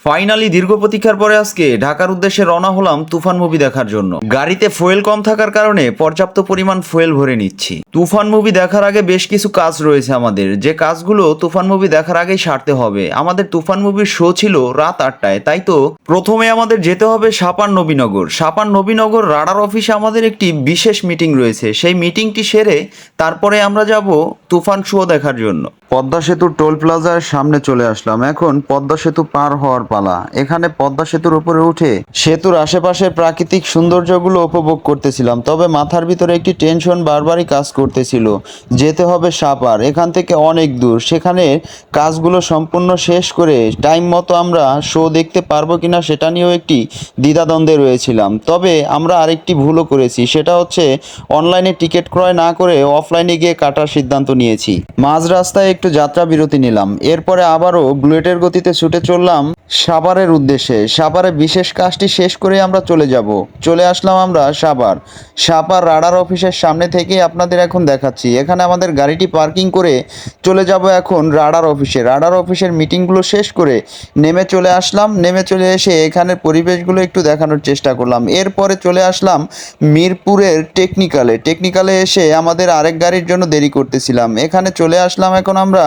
Finally দীর্ঘ প্রতীক্ষার পরে আজকে ঢাকার উদ্দেশ্যে রওনা হলাম তুফান মুভি দেখার জন্য। গাড়িতে ফুয়েল কম থাকার কারণে পর্যাপ্ত পরিমাণ ফুয়েল ভরে নিচ্ছি। তুফান মুভি দেখার আগে বেশ কিছু কাজ রয়েছে আমাদের, যে কাজগুলো তুফান মুভি দেখার আগেই সারতে হবে। আমাদের তুফান মুভির শো ছিল রাত 8টায়, তাই তো প্রথমে আমাদের যেতে হবে সাপান নবীনগর। সাপান নবীনগর রাডার অফিসে আমাদের একটি বিশেষ মিটিং রয়েছে। সেই মিটিংটি সেরে তারপরে আমরা যাব তুফান শো দেখার জন্য। পদ্মা সেতুর টোল প্লাজার সামনে চলে আসলাম। এখন পদ্মা সেতু পার হওয়ার পালা। এখানে পদ্মা সেতুর উপরে উঠে সেতুর আশেপাশের প্রাকৃতিক সৌন্দর্যগুলো উপভোগ করতেছিলাম, তবে মাথার ভিতরে একটি টেনশন বারবারই কাজ করতেছিল। যেতে হবে সাপার, এখান থেকে অনেক দূর। সেখানে কাজগুলো সম্পূর্ণ শেষ করে টাইম মতো আমরা শো দেখতে পারবো কিনা সেটা নিয়েও একটি দ্বিধাদ্বন্দ্বে রয়েছিলাম। তবে আমরা আরেকটি ভুলও করেছি, সেটা হচ্ছে অনলাইনে টিকিট ক্রয় না করে অফলাইনে গিয়ে কাটার সিদ্ধান্ত নিয়েছি। মাঝ রাস্তায় একটু যাত্রা বিরতি নিলাম, এরপরে আবারও বুলেটের গতিতে ছুটে চললাম সাভারের উদ্দেশ্যে। সাভারে বিশেষ কাজটি শেষ করে আমরা চলে আসলাম আমরা সাভার রাডার অফিসের সামনে থেকেই আপনাদের এখন দেখাচ্ছি। এখানে আমাদের গাড়িটি পার্কিং করে চলে যাব এখন রাডার অফিসের মিটিংগুলো শেষ করে নেমে চলে এসে এখানের পরিবেশগুলো একটু দেখানোর চেষ্টা করলাম। এরপরে চলে আসলাম মিরপুরের টেকনিক্যালে এসে আমাদের আরেক গাড়ির জন্য দেরি করতেছিলাম। এখানে চলে আসলাম এখন আমরা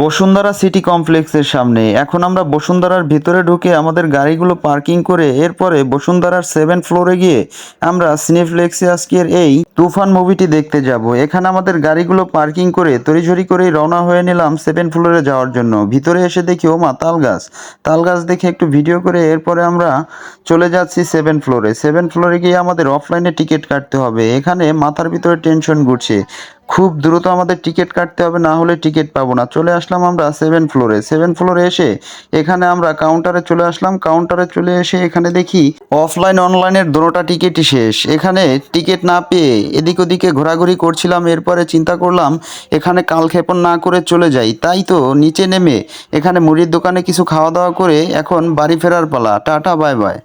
বসুন্ধরা সিটি কমপ্লেক্সের সামনে। এখন আমরা বসুন্ধরার ভিতরে ঢুকে আমাদের গাড়িগুলো পার্কিং করে এরপরে বসুন্ধরার 7 ফ্লোরে গিয়ে আমরা সিনেপ্লেক্সে আজকের এই তুফান মুভিটি দেখতে যাব। এখানে আমাদের গাড়িগুলো পার্কিং করে তড়িঝড়ি করেই রওনা হয়ে নিলাম 7 ফ্লোরে যাওয়ার জন্য। ভিতরে এসে দেখি ওমা তাল গাছ দেখে একটু ভিডিও করে এরপরে আমরা চলে যাচ্ছি 7 ফ্লোরে গিয়ে আমাদের অফলাইনে টিকিট কাটতে হবে। এখানে মাথার ভিতরে টেনশন ঘুরছে, খুব দ্রুত আমাদের টিকিট কাটতে হবে, না হলে টিকিট পাবো না। চলে আসলাম আমরা 7 ফ্লোরে এসে এখানে আমরা কাউন্টারে চলে আসলাম। কাউন্টারে চলে এসে এখানে দেখি অফলাইন অনলাইনের দুটোটা টিকিটই শেষ। এখানে টিকিট না পেয়ে এদিক ওদিকে ঘোরাঘুরি করছিলাম। এরপরে চিন্তা করলাম এখানে কালক্ষেপণ না করে চলে যাই। তাই তো নিচে নেমে এখানে মুড়ির দোকানে কিছু খাওয়া দাওয়া করে এখন বাড়ি ফেরার পালা। Tata bye bye.